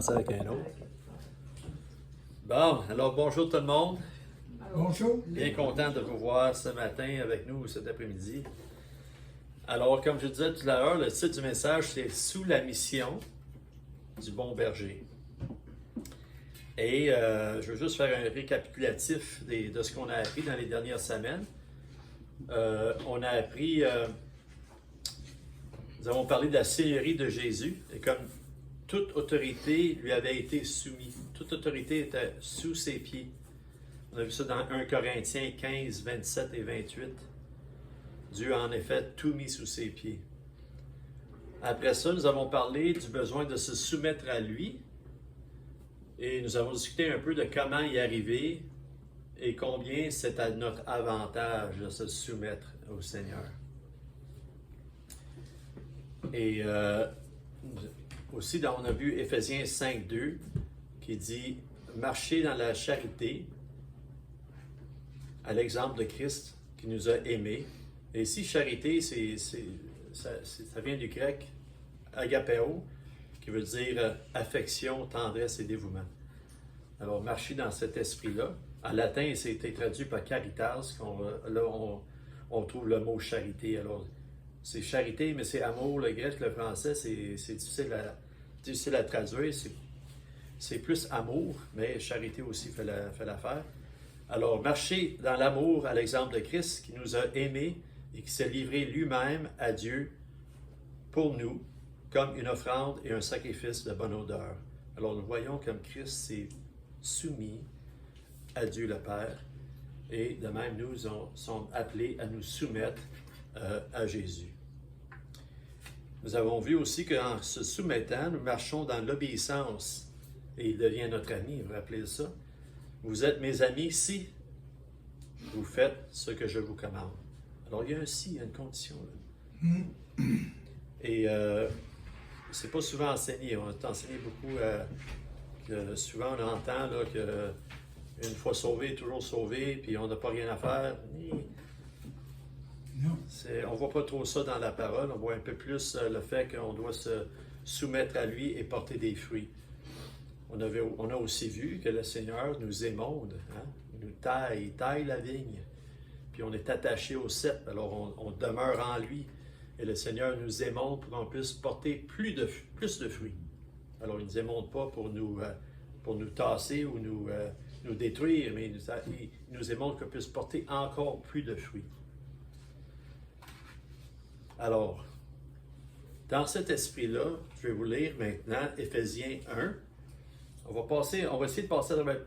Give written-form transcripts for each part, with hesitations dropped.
Avec un autre. Bon, alors bonjour tout le monde. Bonjour. Bien content de vous voir ce matin avec nous cet après-midi. Alors, comme je disais tout à l'heure, le titre du message, c'est « Sous la mission du bon berger ». Et je veux juste faire un récapitulatif de ce qu'on a appris dans les dernières semaines. On a appris, nous avons parlé de la seigneurie de Jésus, et comme toute autorité lui avait été soumise. Toute autorité était sous ses pieds. On a vu ça dans 1 Corinthiens 15, 27 et 28. Dieu a en effet tout mis sous ses pieds. Après ça, nous avons parlé du besoin de se soumettre à lui. Et nous avons discuté un peu de comment y arriver et combien c'est à notre avantage de se soumettre au Seigneur. Et aussi, on a vu Éphésiens 5, 2 qui dit « Marchez dans la charité à l'exemple de Christ qui nous a aimés. » Et ici, charité, ça vient du grec « agapéo » qui veut dire affection, tendresse et dévouement. Alors, marcher dans cet esprit-là. En latin, c'était traduit par caritas. Là, on trouve le mot charité. Alors, c'est charité, mais c'est amour. Le grec, le français, c'est difficile à traduire. C'est plus amour, mais charité aussi fait l'affaire. Alors, marcher dans l'amour à l'exemple de Christ qui nous a aimés et qui s'est livré lui-même à Dieu pour nous comme une offrande et un sacrifice de bonne odeur. Alors, nous voyons comme Christ s'est soumis à Dieu le Père et de même, nous sommes appelés à nous soumettre à Jésus. Nous avons vu aussi qu'en se soumettant, nous marchons dans l'obéissance et il devient notre ami, vous vous rappelez ça? Vous êtes mes amis si vous faites ce que je vous commande. Alors il y a un si, il y a une condition là. Et c'est pas souvent enseigné, on a enseigné beaucoup que souvent on entend là, que une fois sauvé, toujours sauvé, puis on n'a pas rien à faire. Non. On ne voit pas trop ça dans la parole, on voit un peu plus le fait qu'on doit se soumettre à lui et porter des fruits. On a aussi vu que le Seigneur nous émonde, hein? Il nous taille la vigne, puis on est attaché au cep, alors on demeure en lui, et le Seigneur nous émonde pour qu'on puisse porter plus de fruits. Alors il ne nous émonde pas pour nous tasser ou nous détruire, mais il nous émonde qu'on puisse porter encore plus de fruits. Alors, dans cet esprit-là, je vais vous lire maintenant Éphésiens 1. On va essayer de passer à travers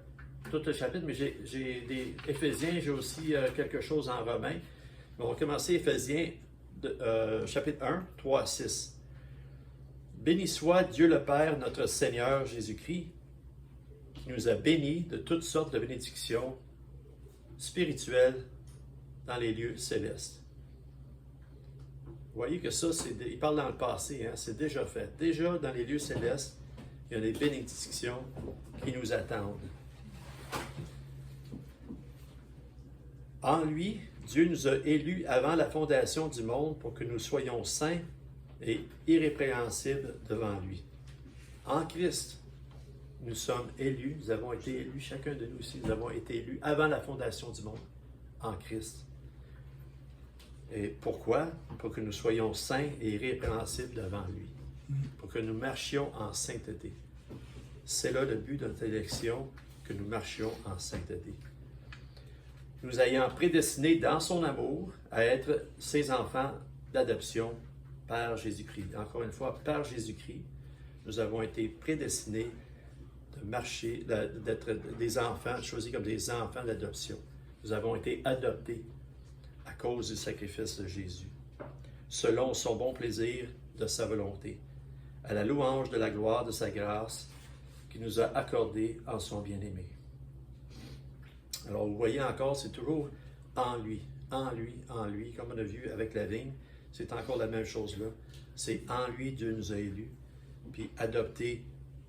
tout le chapitre, mais j'ai des Éphésiens, j'ai aussi quelque chose en Romains. Mais on va commencer Éphésiens chapitre 1, 3 à 6. Béni soit Dieu le Père, notre Seigneur Jésus-Christ, qui nous a bénis de toutes sortes de bénédictions spirituelles dans les lieux célestes. Vous voyez que ça, il parle dans le passé, hein, c'est déjà fait. Déjà, dans les lieux célestes, il y a des bénédictions qui nous attendent. En lui, Dieu nous a élus avant la fondation du monde pour que nous soyons saints et irrépréhensibles devant lui. En Christ, nous sommes élus, nous avons été élus, chacun de nous ici, nous avons été élus avant la fondation du monde, en Christ. Et pourquoi? Pour que nous soyons saints et irrépréhensibles devant lui. Pour que nous marchions en sainteté. C'est là le but de notre élection, que nous marchions en sainteté. Nous ayant prédestinés dans son amour à être ses enfants d'adoption par Jésus-Christ. Encore une fois, par Jésus-Christ, nous avons été prédestinés de marcher, d'être des enfants, choisis comme des enfants d'adoption. Nous avons été adoptés à cause du sacrifice de Jésus, selon son bon plaisir de sa volonté, à la louange de la gloire de sa grâce qu'il nous a accordée en son bien-aimé. Alors, vous voyez encore, c'est toujours en lui, comme on a vu avec la vigne, c'est encore la même chose là. C'est en lui, Dieu nous a élus, puis adoptés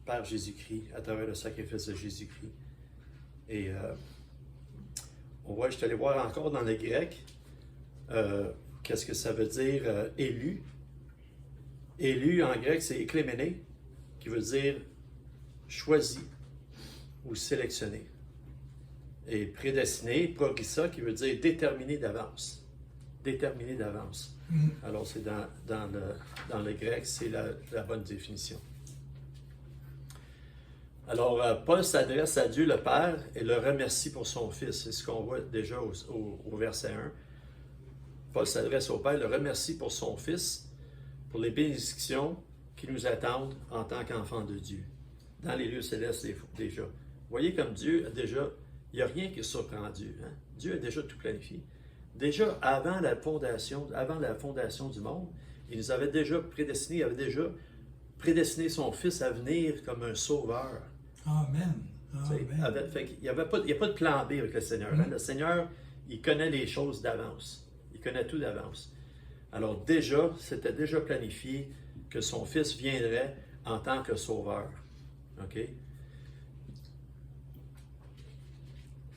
par Jésus-Christ, à travers le sacrifice de Jésus-Christ. Et on voit, je suis allé voir encore dans le grec, qu'est-ce que ça veut dire élu. Élu en grec, c'est ekléméné, qui veut dire choisi ou sélectionné. Et prédestiné, prorissa, qui veut dire déterminé d'avance. Déterminé d'avance. Alors, c'est dans le grec, c'est la bonne définition. Alors, Paul s'adresse à Dieu le Père et le remercie pour son Fils. C'est ce qu'on voit déjà au verset 1. Paul s'adresse au Père, le remercie pour son Fils, pour les bénédictions qui nous attendent en tant qu'enfants de Dieu, dans les lieux célestes déjà. Vous voyez comme Dieu a déjà, il n'y a rien qui surprend Dieu. Hein? Dieu a déjà tout planifié. Déjà, avant la fondation du monde, il nous avait déjà prédestiné, il avait déjà prédestiné son Fils à venir comme un sauveur. Amen. Amen. Il n'y a pas de plan B avec le Seigneur. Hein? Le Seigneur, il connaît les choses d'avance. Il connaît tout d'avance. Alors déjà, c'était déjà planifié que son Fils viendrait en tant que sauveur. OK?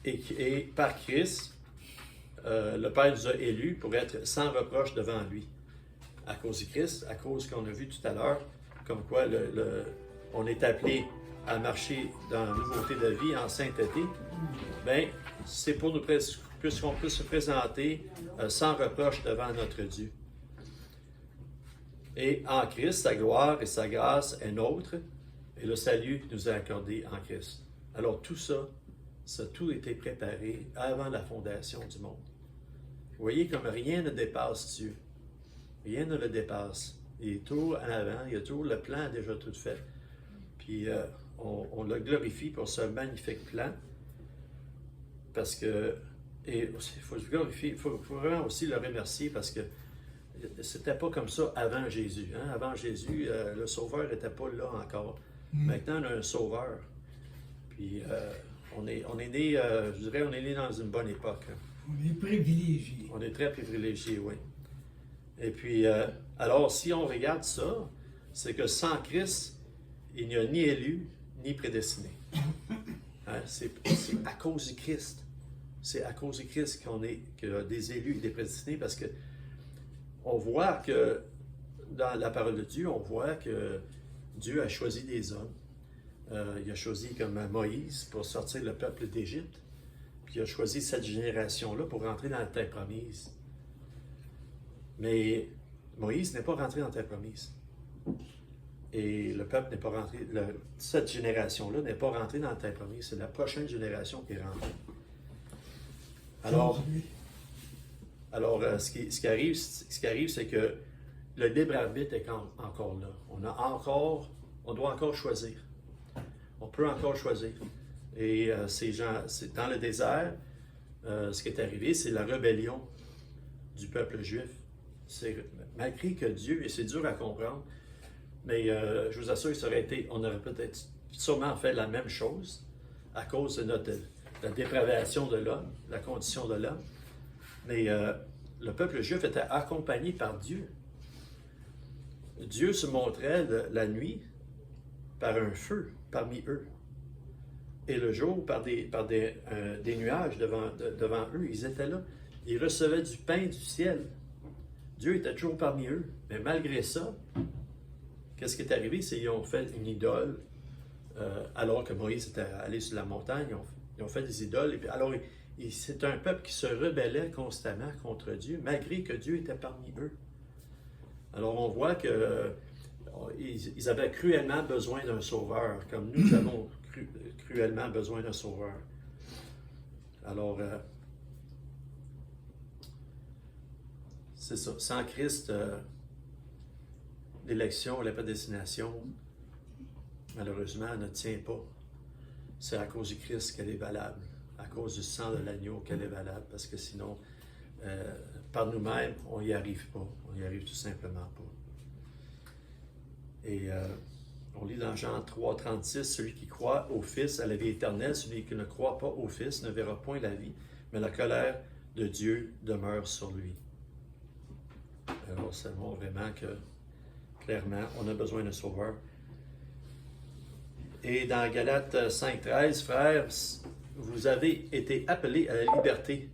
Et par Christ, le Père nous a élus pour être sans reproche devant lui. À cause du Christ, à cause qu'on a vu tout à l'heure, comme quoi on est appelé à marcher dans la nouveauté de vie, en sainteté, bien, c'est pour nous puisqu'on puisse se présenter sans reproche devant notre Dieu. Et en Christ, sa gloire et sa grâce est nôtre, et le salut nous est accordé en Christ. Alors tout ça a tout été préparé avant la fondation du monde. Vous voyez comme rien ne dépasse Dieu. Rien ne le dépasse. Il est toujours en avant, il y a toujours le plan déjà tout fait. Puis on le glorifie pour ce magnifique plan. Parce que, et il faut le glorifier, il faut vraiment aussi le remercier parce que c'était pas comme ça avant Jésus. Hein? Avant Jésus, le Sauveur n'était pas là encore. Maintenant, on a un Sauveur. Puis on est né, je dirais, on est né dans une bonne époque. Hein? On est privilégiés. On est très privilégiés, oui. Et puis, alors, si on regarde ça, c'est que sans Christ, il n'y a ni élu, ni prédestiné. Hein? C'est à cause du Christ. C'est à cause du Christ qu'il y a des élus et des prédestinés, parce que on voit que, dans la parole de Dieu, on voit que Dieu a choisi des hommes. Il a choisi comme Moïse pour sortir le peuple d'Égypte. Puis il a choisi cette génération-là pour rentrer dans la terre promise. Mais Moïse n'est pas rentré dans la terre promise. Et le peuple n'est pas rentré, cette génération-là n'est pas rentrée dans la terre promise. C'est la prochaine génération qui est rentrée. Alors ce qui arrive, c'est que le libre arbitre est encore là. On doit encore choisir. On peut encore choisir. Et ces gens, c'est dans le désert, ce qui est arrivé, c'est la rébellion du peuple juif. Malgré que Dieu, et c'est dur à comprendre, mais je vous assure on aurait peut-être sûrement fait la même chose à cause de la dépravation de l'homme, la condition de l'homme. Mais le peuple juif était accompagné par Dieu. Dieu se montrait la nuit par un feu parmi eux. Et le jour, par des nuages devant eux, ils étaient là. Ils recevaient du pain du ciel. Dieu était toujours parmi eux. Mais malgré ça, qu'est-ce qui est arrivé? C'est qu'ils ont fait une idole, alors que Moïse était allé sur la montagne. Ils ont fait des idoles. Et puis, alors, c'est un peuple qui se rebellait constamment contre Dieu, malgré que Dieu était parmi eux. Alors, on voit qu'ils avaient cruellement besoin d'un sauveur, comme nous avons cruellement besoin d'un sauveur. Alors, c'est ça. Sans Christ, l'élection, la prédestination, malheureusement, ne tient pas. C'est à cause du Christ qu'elle est valable, à cause du sang de l'agneau qu'elle est valable, parce que sinon, par nous-mêmes, on n'y arrive pas. On n'y arrive tout simplement pas. Et on lit dans Jean 3, 36, « Celui qui croit au Fils a la vie éternelle, celui qui ne croit pas au Fils ne verra point la vie, mais la colère de Dieu demeure sur lui. » Alors, ça montre vraiment que, clairement, on a besoin d'un sauveur. Et dans Galates 5, 13, « Frères, vous avez été appelés à la liberté.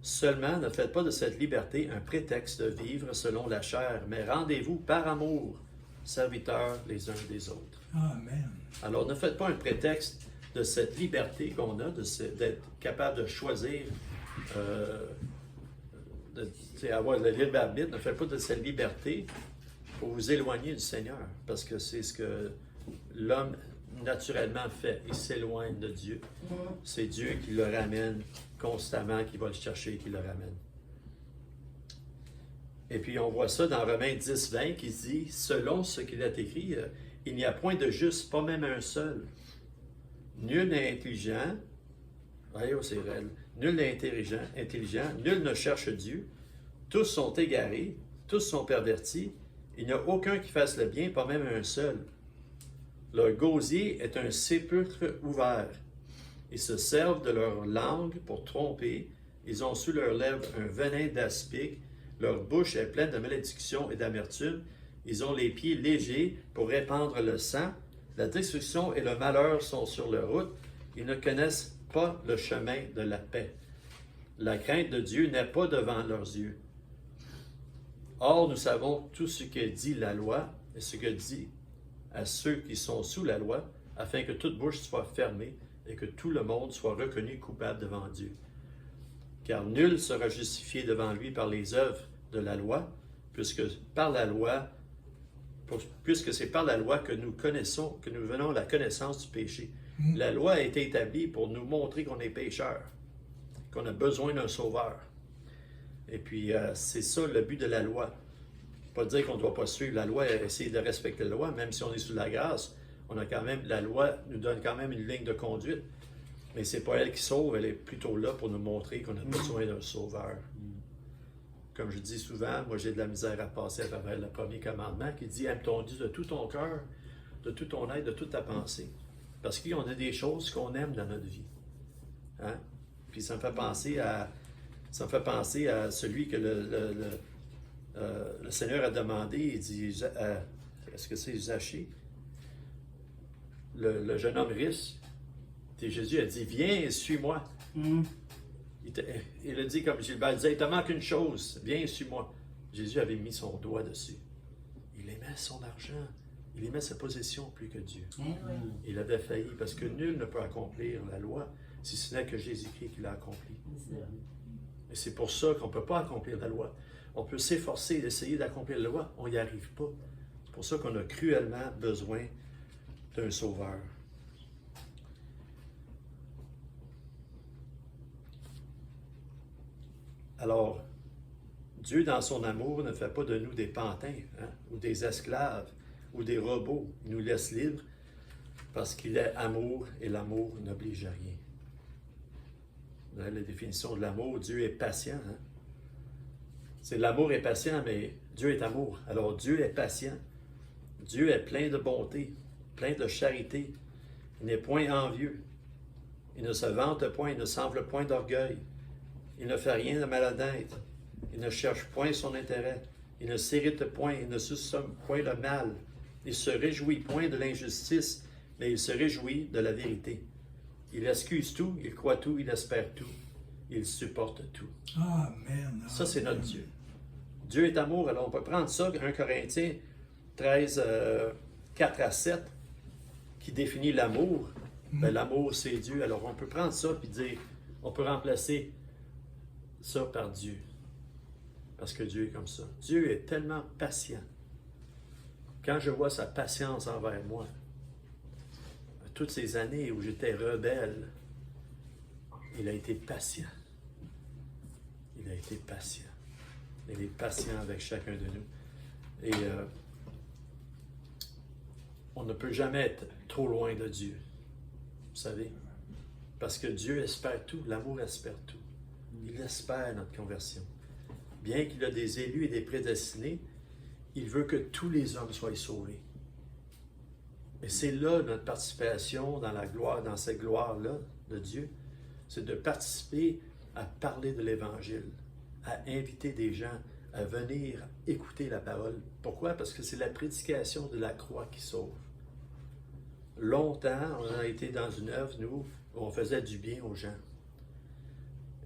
Seulement, ne faites pas de cette liberté un prétexte de vivre selon la chair, mais rendez-vous par amour serviteurs les uns des autres. Amen. Alors, ne faites pas un prétexte de cette liberté qu'on a, d'être capable de choisir, avoir le libre arbitre. Ne faites pas de cette liberté pour vous éloigner du Seigneur, parce que c'est ce que l'homme naturellement fait. Il s'éloigne de Dieu. C'est Dieu qui le ramène constamment, qui va le chercher et qui le ramène. Et puis on voit ça dans Romains 10, 20 qui dit, selon ce qu'il est écrit, il n'y a point de juste, pas même un seul. Nul n'est intelligent. Voyez, c'est réel. Nul n'est intelligent, nul ne cherche Dieu. Tous sont égarés, tous sont pervertis. Il n'y a aucun qui fasse le bien, pas même un seul. Leur gosier est un sépulcre ouvert. Ils se servent de leur langue pour tromper. Ils ont sous leurs lèvres un venin d'aspic. Leur bouche est pleine de malédiction et d'amertume. Ils ont les pieds légers pour répandre le sang. La destruction et le malheur sont sur leur route. Ils ne connaissent pas le chemin de la paix. La crainte de Dieu n'est pas devant leurs yeux. Or, nous savons tout ce que dit la loi et ce que dit à ceux qui sont sous la loi, afin que toute bouche soit fermée et que tout le monde soit reconnu coupable devant Dieu. Car nul sera justifié devant lui par les œuvres de la loi, puisque c'est par la loi que nous connaissons, que nous venons à la connaissance du péché. La loi a été établie pour nous montrer qu'on est pécheurs, qu'on a besoin d'un sauveur. Et puis, c'est ça le but de la loi. Pas dire qu'on ne doit pas suivre la loi et essayer de respecter la loi, même si on est sous la grâce, la loi nous donne quand même une ligne de conduite. Mais c'est pas elle qui sauve, elle est plutôt là pour nous montrer qu'on a besoin d'un sauveur. Comme je dis souvent, moi j'ai de la misère à passer à travers le premier commandement qui dit « Aime ton Dieu de tout ton cœur, de tout ton être, de toute ta pensée. » Parce qu'on a des choses qu'on aime dans notre vie. Hein? Puis ça me fait penser à celui que le Seigneur a demandé, il dit, est-ce que c'est Zachée? Le jeune homme riche, et Jésus a dit, viens, suis-moi. Il a dit comme Gilbert, il disait, il te manque une chose, viens, suis-moi. Jésus avait mis son doigt dessus. Il aimait son argent, il aimait sa possession plus que Dieu. Il avait failli, parce que nul ne peut accomplir la loi, si ce n'est que Jésus-Christ qui l'a accompli. Et c'est pour ça qu'on ne peut pas accomplir la loi. On peut s'efforcer d'essayer d'accomplir la loi, on n'y arrive pas. C'est pour ça qu'on a cruellement besoin d'un sauveur. Alors, Dieu, dans son amour, ne fait pas de nous des pantins, ou des esclaves, ou des robots. Il nous laisse libres parce qu'il est amour et l'amour n'oblige à rien. Vous avez la définition de l'amour, Dieu est patient. C'est l'amour est patient, mais Dieu est amour. Alors Dieu est patient. Dieu est plein de bonté, plein de charité. Il n'est point envieux. Il ne se vante point, il ne s'enfle point d'orgueil. Il ne fait rien de malhonnête. Il ne cherche point son intérêt. Il ne s'irrite point, il ne soupçonne point le mal. Il ne se réjouit point de l'injustice, mais il se réjouit de la vérité. Il excuse tout, il croit tout, il espère tout, il supporte tout. Amen. Ça, c'est notre Dieu. Dieu est amour. Alors, on peut prendre ça, 1 Corinthiens 13, 4 à 7, qui définit l'amour. Ben, l'amour, c'est Dieu. Alors, on peut prendre ça et dire, on peut remplacer ça par Dieu. Parce que Dieu est comme ça. Dieu est tellement patient. Quand je vois sa patience envers moi, toutes ces années où j'étais rebelle, il a été patient. Il a été patient. Il est patient avec chacun de nous. Et on ne peut jamais être trop loin de Dieu. Vous savez? Parce que Dieu espère tout. L'amour espère tout. Il espère notre conversion. Bien qu'il a des élus et des prédestinés, il veut que tous les hommes soient sauvés. Et c'est là notre participation dans la gloire, dans cette gloire-là de Dieu, c'est de participer à parler de l'Évangile, à inviter des gens à venir écouter la parole. Pourquoi? Parce que c'est la prédication de la croix qui sauve. Longtemps, on a été dans une œuvre, nous, où on faisait du bien aux gens.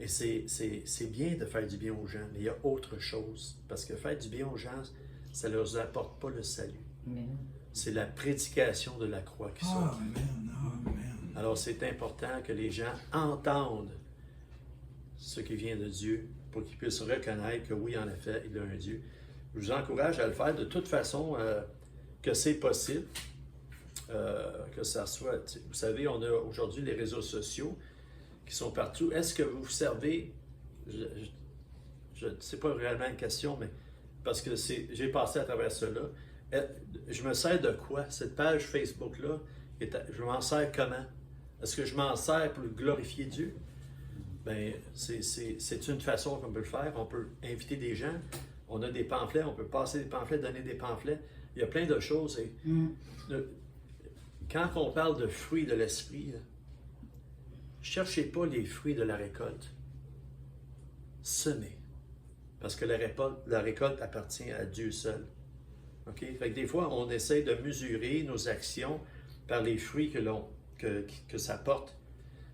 Et c'est bien de faire du bien aux gens, mais il y a autre chose. Parce que faire du bien aux gens, ça ne leur apporte pas le salut. Amen. C'est la prédication de la croix qui sauve. Amen. Amen. Alors, c'est important que les gens entendent ce qui vient de Dieu pour qu'ils puissent reconnaître que oui, en effet, il y a un Dieu. Je vous encourage à le faire de toute façon que c'est possible, que ça soit... Vous savez, on a aujourd'hui les réseaux sociaux qui sont partout. Est-ce que vous servez... C'est pas réellement une question, mais parce que j'ai passé à travers cela. Je me sers de quoi? Cette page Facebook-là, je m'en sers comment? Est-ce que je m'en sers pour glorifier Dieu? Bien, c'est une façon qu'on peut le faire. On peut inviter des gens. On a des pamphlets, on peut passer des pamphlets, donner des pamphlets. Il y a plein de choses. Quand on parle de fruits de l'esprit, ne cherchez pas les fruits de la récolte. Semez. Parce que la récolte appartient à Dieu seul. OK? Fait que des fois, on essaie de mesurer nos actions par les fruits que ça porte.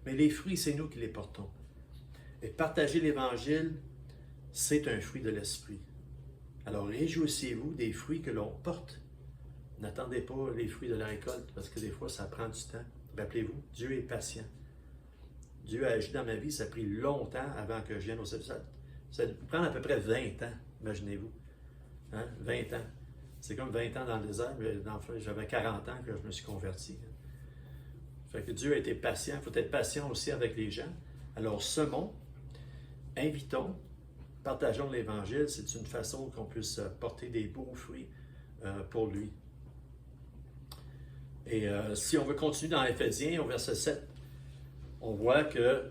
Mais les fruits, c'est nous qui les portons. Et partager l'Évangile, c'est un fruit de l'Esprit. Alors, réjouissez-vous des fruits que l'on porte. N'attendez pas les fruits de la récolte, parce que des fois, ça prend du temps. Rappelez-vous, Dieu est patient. Dieu a agi dans ma vie, ça a pris longtemps avant que je vienne au service. Ça prend à peu près 20 ans, imaginez-vous. Hein? 20 ans. C'est comme 20 ans dans le désert, mais j'avais 40 ans que je me suis converti. Fait que Dieu a été patient. Il faut être patient aussi avec les gens. Alors, semons, invitons, partageons l'Évangile. C'est une façon qu'on puisse porter des beaux fruits pour lui. Et si on veut continuer dans Éphésiens, au verset 7, on voit que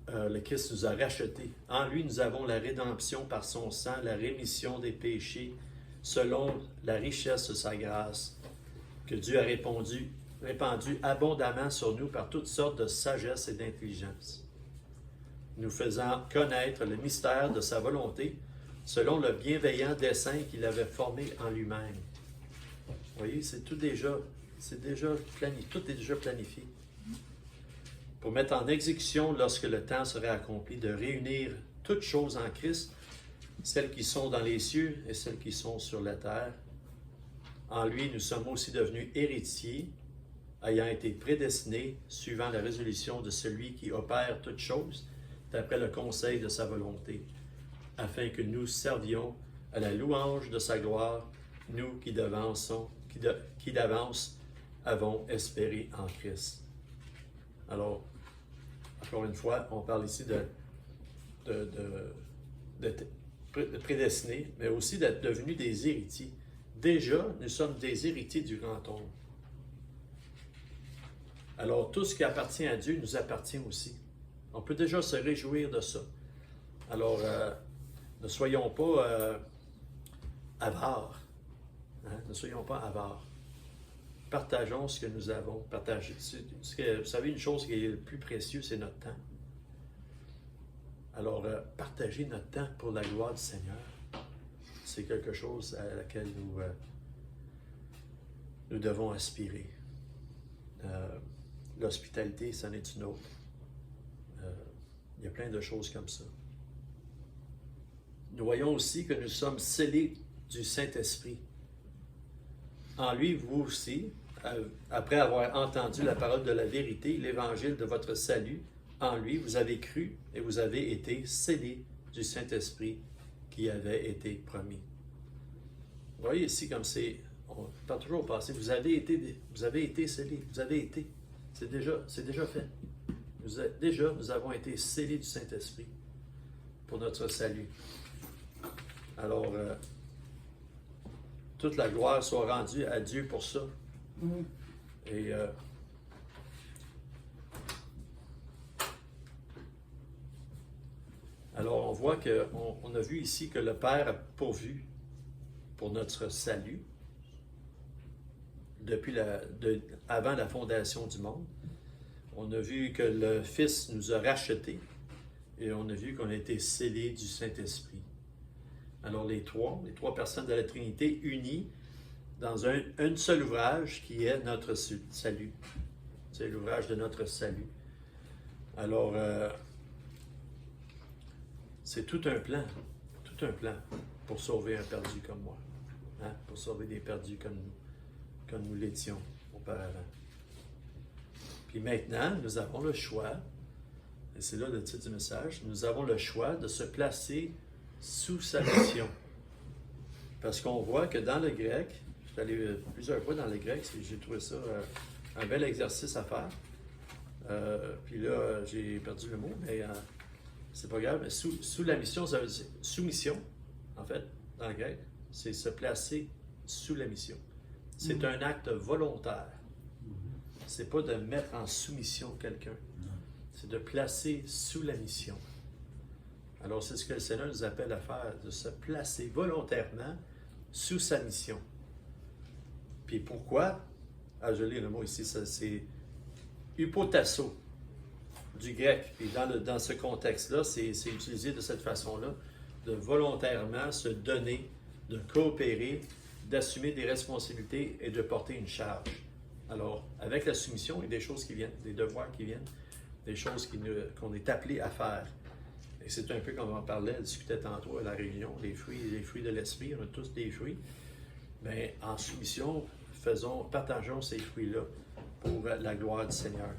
le Christ nous a rachetés. En lui, nous avons la rédemption par son sang, la rémission des péchés, selon la richesse de sa grâce, que Dieu a répandu abondamment sur nous par toutes sortes de sagesse et d'intelligence, nous faisant connaître le mystère de sa volonté, selon le bienveillant dessein qu'il avait formé en lui-même. Vous voyez, tout est déjà planifié. Pour mettre en exécution, lorsque le temps sera accompli, de réunir toutes choses en Christ, celles qui sont dans les cieux et celles qui sont sur la terre. En lui, nous sommes aussi devenus héritiers, ayant été prédestinés, suivant la résolution de celui qui opère toutes choses, d'après le conseil de sa volonté, afin que nous servions à la louange de sa gloire, nous qui d'avance avons espéré en Christ. Alors, encore une fois, on parle ici de prédestinés, mais aussi d'être devenus des héritiers. Déjà, nous sommes des héritiers du grand trône. Alors, tout ce qui appartient à Dieu nous appartient aussi. On peut déjà se réjouir de ça. Alors, ne soyons pas avares. Hein? Ne soyons pas avares. Partageons ce que nous avons. Vous savez, une chose qui est le plus précieux, c'est notre temps. Alors, partagez notre temps pour la gloire du Seigneur. C'est quelque chose à laquelle nous devons aspirer. L'hospitalité, c'en est une autre. Il y a plein de choses comme ça. Nous voyons aussi que nous sommes scellés du Saint-Esprit. En lui, vous aussi, après avoir entendu la parole de la vérité, l'évangile de votre salut, en lui, vous avez cru et vous avez été scellés du Saint-Esprit qui avait été promis. Vous voyez ici comme on parle toujours au passé, vous avez été scellés, vous avez été, c'est déjà fait. Nous avons été scellés du Saint-Esprit pour notre salut. Alors, toute la gloire soit rendue à Dieu pour ça. Et alors, on voit qu'on a vu ici que le Père a pourvu pour notre salut avant la fondation du monde. On a vu que le Fils nous a rachetés et on a vu qu'on a été scellés du Saint-Esprit. Alors les trois personnes de la Trinité unies dans un seul ouvrage qui est notre salut. C'est l'ouvrage de notre salut. Alors, c'est tout un plan pour sauver un perdu comme moi. hein, pour sauver des perdus comme nous l'étions auparavant. Puis maintenant, nous avons le choix, et c'est là le titre du message, nous avons le choix de se placer sous sa mission. Parce qu'on voit que dans le grec, je suis allé plusieurs fois dans le grec, j'ai trouvé ça un bel exercice à faire. Puis là, j'ai perdu le mot, mais c'est pas grave. Mais sous la mission, ça veut dire soumission, en fait, dans le grec, c'est se placer sous la mission. C'est un acte volontaire. C'est pas de mettre en soumission quelqu'un. C'est de placer sous la mission. Alors, c'est ce que le Seigneur nous appelle à faire, de se placer volontairement sous sa mission. Puis pourquoi? Ah, je lis le mot ici, ça, c'est hypotasso, du grec. Puis dans ce contexte-là, c'est utilisé de cette façon-là, de volontairement se donner, de coopérer, d'assumer des responsabilités et de porter une charge. Alors, avec la soumission, il y a des choses qui viennent, des devoirs qui viennent, des choses qu'on est appelé à faire. Et c'est un peu comme on parlait, on discutait tantôt à la réunion, les fruits de l'esprit, on a tous des fruits. Mais en soumission, partageons ces fruits-là pour la gloire du Seigneur.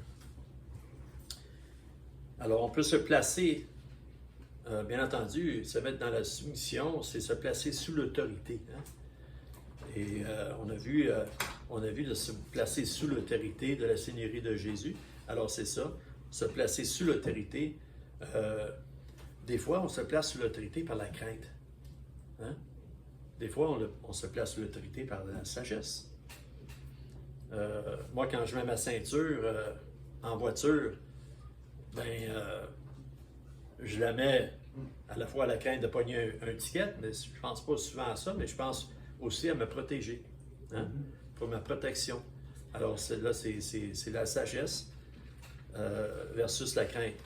Alors, on peut se placer, bien entendu, se mettre dans la soumission, c'est se placer sous l'autorité. Hein? Et on a vu de se placer sous l'autorité de la Seigneurie de Jésus. Alors, c'est ça, se placer sous l'autorité. Des fois, on se place sous l'autorité par la crainte. Hein? Des fois, on se place sous l'autorité par la sagesse. Moi, quand je mets ma ceinture en voiture, je la mets à la fois à la crainte de pogner un ticket, mais je ne pense pas souvent à ça, mais je pense aussi à me protéger, hein, pour ma protection. Alors, c'est la sagesse versus la crainte.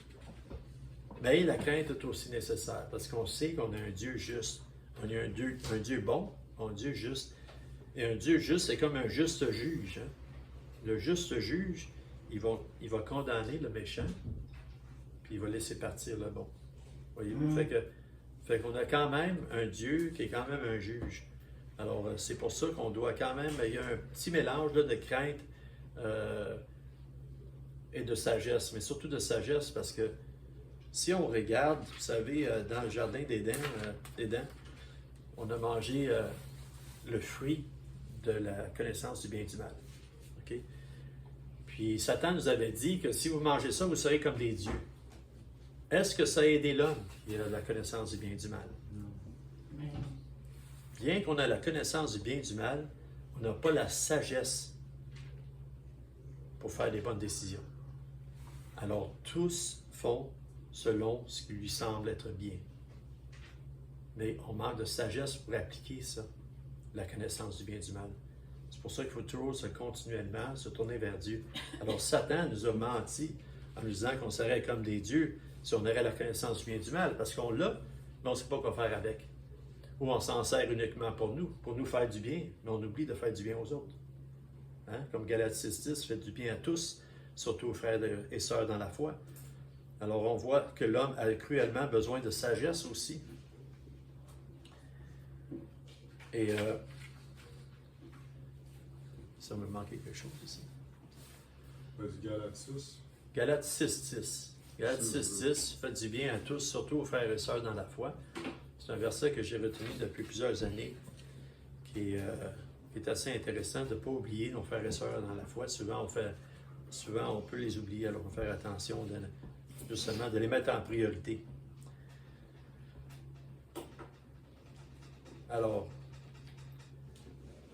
Mais la crainte est aussi nécessaire, parce qu'on sait qu'on a un Dieu juste. On a un Dieu bon, un Dieu juste. Et un Dieu juste, c'est comme un juste juge. Hein? Le juste juge, il va condamner le méchant, puis il va laisser partir le bon. Voyez-vous? Fait qu'on a quand même un Dieu qui est quand même un juge. Alors, c'est pour ça qu'on doit quand même, il y a un petit mélange là, de crainte et de sagesse, mais surtout de sagesse, parce que si on regarde, vous savez, dans le jardin d'Éden, on a mangé le fruit de la connaissance du bien et du mal. Okay? Puis Satan nous avait dit que si vous mangez ça, vous serez comme des dieux. Est-ce que ça a aidé l'homme qui a la connaissance du bien et du mal? Non. Bien qu'on ait la connaissance du bien et du mal, on n'a pas la sagesse pour faire des bonnes décisions. Alors tous font selon ce qui lui semble être bien. Mais on manque de sagesse pour appliquer ça, la connaissance du bien et du mal. C'est pour ça qu'il faut toujours continuellement se tourner vers Dieu. Alors Satan nous a menti en nous disant qu'on serait comme des dieux si on aurait la connaissance du bien et du mal, parce qu'on l'a, mais on ne sait pas quoi faire avec. Ou on s'en sert uniquement pour nous faire du bien, mais on oublie de faire du bien aux autres. Hein? Comme Galates 6:10, faites du bien à tous, surtout aux frères et sœurs dans la foi. Alors on voit que l'homme a cruellement besoin de sagesse aussi. Et ça me manquait quelque chose ici. Galates 6. Galates 6:10. Galates 6:10, faites du bien à tous, surtout aux frères et sœurs dans la foi. C'est un verset que j'ai retenu depuis plusieurs années, qui est assez intéressant de ne pas oublier nos frères et sœurs dans la foi. Souvent, on peut les oublier, alors on va faire attention justement de les mettre en priorité. Alors,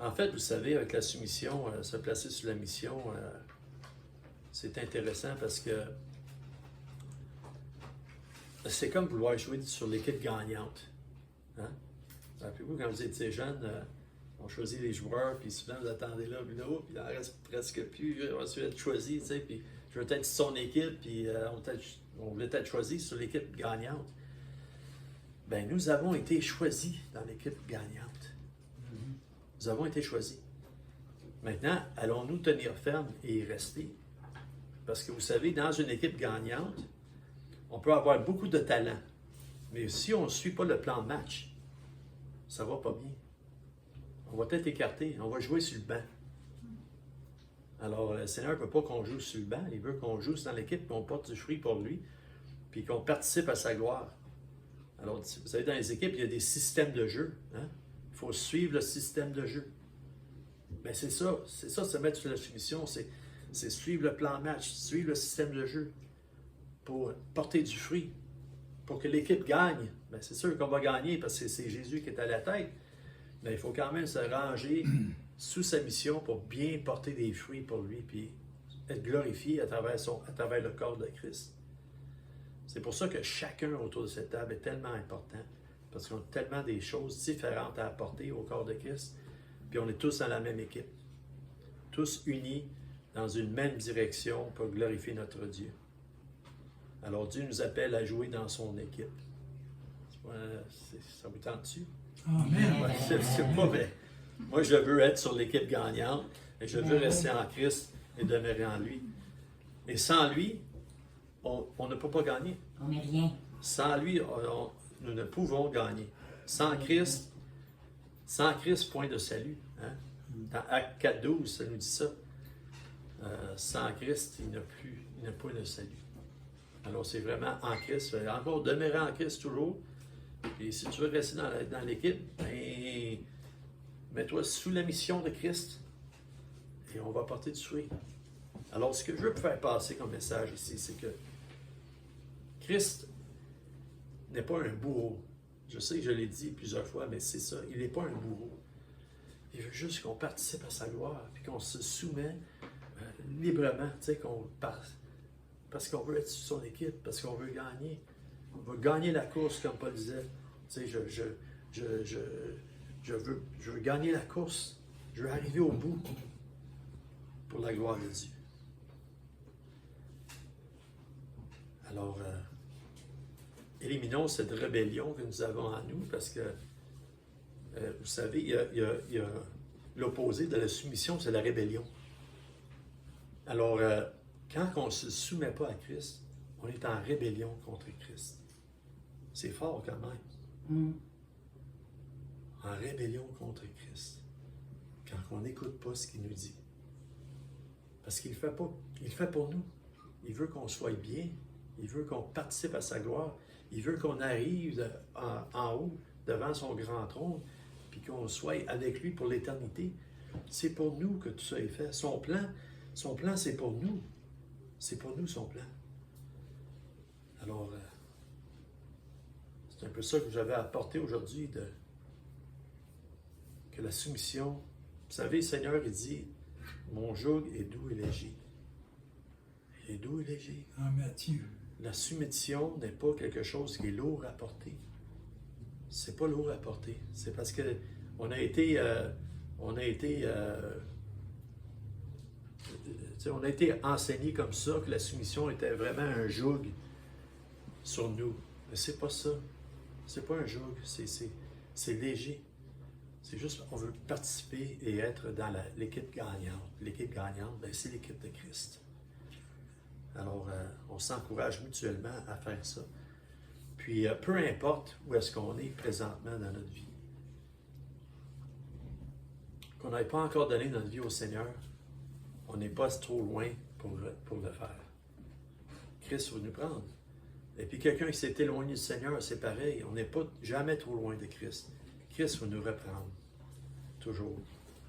en fait, vous savez, avec la soumission, se placer sur la mission, c'est intéressant parce que c'est comme vouloir jouer sur l'équipe gagnante. Hein? Rappelez-vous, quand vous étiez jeune, on choisit les joueurs, puis souvent vous attendez là, puis il en reste presque plus. On va être choisi, tu sais, puis je veux être sur son équipe, puis on voulait être choisi sur l'équipe gagnante. Bien, nous avons été choisis dans l'équipe gagnante. Nous avons été choisis. Maintenant, allons-nous tenir ferme et y rester? Parce que vous savez, dans une équipe gagnante, on peut avoir beaucoup de talent. Mais si on ne suit pas le plan de match, ça ne va pas bien. On va être écarté, on va jouer sur le banc. Alors, le Seigneur ne veut pas qu'on joue sur le banc, il veut qu'on joue dans l'équipe, qu'on porte du fruit pour lui, puis qu'on participe à sa gloire. Alors, vous savez, dans les équipes, il y a des systèmes de jeu. Hein? Il faut suivre le système de jeu. Mais c'est ça, se mettre sur la soumission, c'est suivre le plan de match, suivre le système de jeu pour porter du fruit, pour que l'équipe gagne. Bien, c'est sûr qu'on va gagner parce que c'est Jésus qui est à la tête, mais il faut quand même se ranger sous sa mission pour bien porter des fruits pour lui, puis être glorifié à travers le corps de Christ. C'est pour ça que chacun autour de cette table est tellement important, parce qu'on a tellement des choses différentes à apporter au corps de Christ, puis on est tous dans la même équipe, tous unis dans une même direction pour glorifier notre Dieu. Alors Dieu nous appelle à jouer dans son équipe. Ça vous tente-tu? Amen. Ouais, c'est pas vrai. Moi, je veux être sur l'équipe gagnante et je veux rester en Christ et demeurer en lui. Et sans lui, on ne peut pas gagner. On n'est rien. Sans lui, nous ne pouvons gagner. Sans Christ, point de salut. Hein? Dans Acte 4.12, ça nous dit ça. Sans Christ, il n'y a pas de salut. Alors, c'est vraiment en Christ. Encore demeurer en Christ toujours. Et si tu veux rester dans l'équipe, ben, mets-toi sous la mission de Christ et on va porter du fruit. Alors, ce que je veux faire passer comme message ici, c'est que Christ n'est pas un bourreau. Je sais que je l'ai dit plusieurs fois, mais c'est ça. Il n'est pas un bourreau. Il veut juste qu'on participe à sa gloire, puis qu'on se soumet librement, tu sais, parce qu'on veut être sur son équipe, parce qu'on veut gagner. On veut gagner la course, comme Paul disait. Tu sais, je veux gagner la course. Je veux arriver au bout pour la gloire de Dieu. Alors, éliminons cette rébellion que nous avons en nous, parce que, vous savez, il y a l'opposé de la soumission, c'est la rébellion. Alors, quand on ne se soumet pas à Christ, on est en rébellion contre Christ. C'est fort quand même. En rébellion contre Christ. Quand on n'écoute pas ce qu'il nous dit. Parce qu'il ne fait pas. Il le fait pour nous. Il veut qu'on soit bien. Il veut qu'on participe à sa gloire. Il veut qu'on arrive en haut, devant son grand trône, puis qu'on soit avec lui pour l'éternité. C'est pour nous que tout ça est fait. Son plan, c'est pour nous. C'est pour nous son plan. Alors, c'est un peu ça que j'avais apporté aujourd'hui, que la soumission. Vous savez, le Seigneur, il dit, mon joug est doux et léger. Il est doux et léger. En Matthieu. La soumission n'est pas quelque chose qui est lourd à porter. C'est pas lourd à porter. C'est parce que on a été enseigné comme ça, que la soumission était vraiment un joug sur nous. Mais c'est pas ça. C'est pas un joug. C'est léger. C'est juste, on veut participer et être dans l'équipe gagnante. L'équipe gagnante, ben, c'est l'équipe de Christ. Alors, on s'encourage mutuellement à faire ça. Puis, peu importe où est-ce qu'on est présentement dans notre vie, qu'on n'ait pas encore donné notre vie au Seigneur, on n'est pas trop loin pour le faire. Christ va nous prendre. Et puis, quelqu'un qui s'est éloigné du Seigneur, c'est pareil. On n'est pas jamais trop loin de Christ. Christ va nous reprendre. Toujours.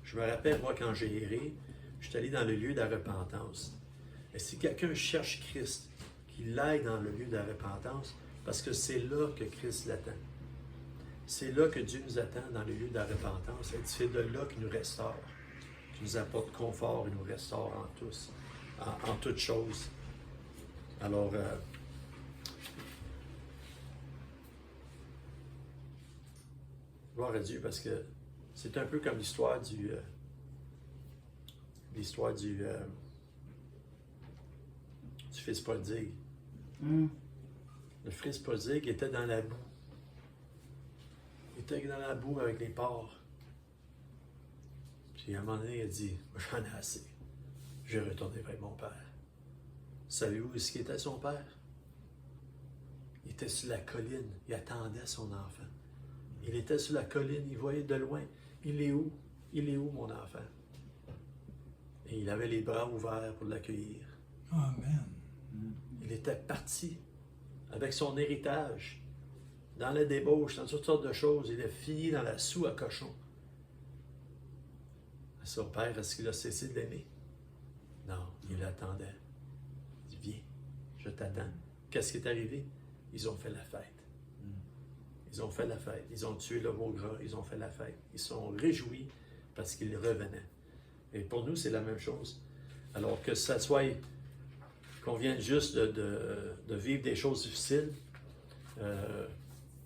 Je me rappelle, moi, quand j'ai erré, je suis allé dans le lieu de la repentance. Et si quelqu'un cherche Christ, qu'il aille dans le lieu de la repentance, parce que c'est là que Christ l'attend. C'est là que Dieu nous attend dans le lieu de la repentance. Et c'est de là qu'il nous restaure, qu'il nous apporte confort et nous restaure en toutes choses. Alors, gloire à Dieu, parce que c'est un peu comme l'histoire du fils prodigue. Le fils prodigue était dans la boue. Il était dans la boue avec les porcs. Puis à un moment donné, il a dit, j'en ai assez. Je vais retourner vers mon père. Savez-vous où est-ce qu'il était son père? Il était sur la colline. Il attendait son enfant. Il était sur la colline, il voyait de loin. Il est où? il est où mon enfant? Et il avait les bras ouverts pour l'accueillir. Amen. Il était parti avec son héritage, dans la débauche, dans toutes sortes de choses. Il a fini dans la soue à cochon. Son père, est-ce qu'il a cessé de l'aimer? Non, il l'attendait. Il dit, viens, je t'attends. Qu'est-ce qui est arrivé? Ils ont fait la fête. Ils ont fait la fête. Ils ont tué le veau gras. Ils ont fait la fête. Ils sont réjouis parce qu'il revenait. Et pour nous, c'est la même chose. Alors que ça soit qu'on vienne juste de vivre des choses difficiles,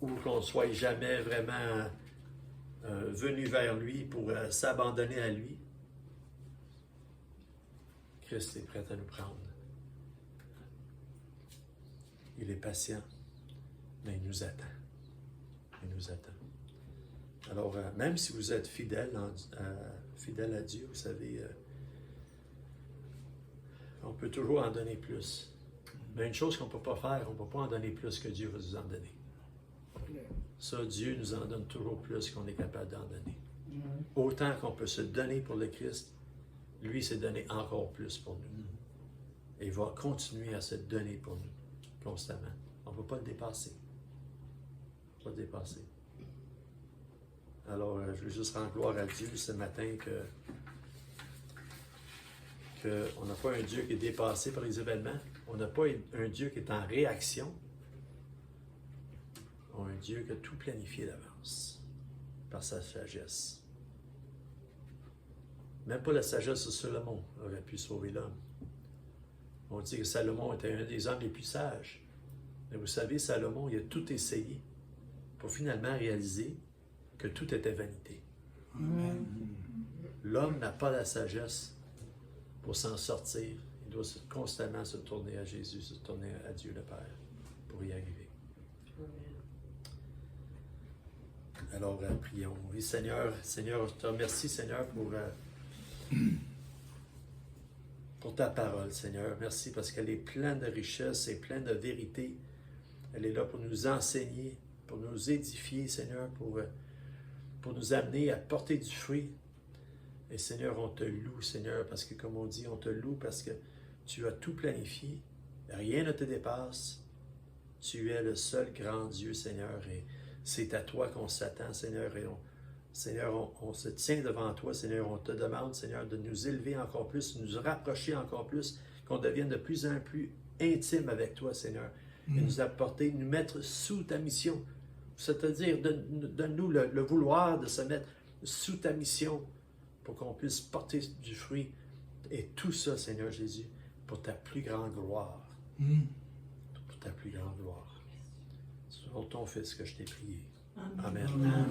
ou qu'on ne soit jamais vraiment venu vers lui pour s'abandonner à lui, Christ est prêt à nous prendre. Il est patient, mais il nous attend. Il nous attend. Alors, même si vous êtes fidèle à Dieu, vous savez, on peut toujours en donner plus. Mais une chose qu'on ne peut pas faire, on ne peut pas en donner plus que Dieu va nous en donner. Ça, Dieu nous en donne toujours plus qu'on est capable d'en donner. Autant qu'on peut se donner pour le Christ, lui s'est donné encore plus pour nous. Et il va continuer à se donner pour nous, constamment. On ne peut pas le dépasser. On ne peut pas le dépasser. Alors, je veux juste rendre gloire à Dieu ce matin qu'on n'a pas un Dieu qui est dépassé par les événements. On n'a pas un Dieu qui est en réaction. On a un Dieu qui a tout planifié d'avance par sa sagesse. Même pas la sagesse de Salomon aurait pu sauver l'homme. On dit que Salomon était un des hommes les plus sages. Mais vous savez, Salomon, il a tout essayé pour finalement réaliser que tout était vanité. Amen. L'homme n'a pas la sagesse pour s'en sortir. Il doit constamment se tourner à Jésus, se tourner à Dieu le Père pour y arriver. Alors, prions. Oui, Seigneur, je te remercie, Seigneur, pour ta parole, Seigneur. Merci parce qu'elle est pleine de richesses et pleine de vérité. Elle est là pour nous enseigner, pour nous édifier, Seigneur, pour nous amener à porter du fruit. Et Seigneur, on te loue, Seigneur, parce que comme on dit, on te loue parce que tu as tout planifié. Rien ne te dépasse. Tu es le seul grand Dieu, Seigneur, et c'est à toi qu'on s'attend, Seigneur. Et Seigneur, on se tient devant toi, Seigneur. On te demande, Seigneur, de nous élever encore plus, de nous rapprocher encore plus, qu'on devienne de plus en plus intime avec toi, Seigneur. Et nous apporter, nous mettre sous ta mission. C'est-à-dire, donne-nous le vouloir de se mettre sous ta mission pour qu'on puisse porter du fruit. Et tout ça, Seigneur Jésus, pour ta plus grande gloire. Pour ta plus grande gloire. C'est pour ton Fils que je t'ai prié. Amen. Amen.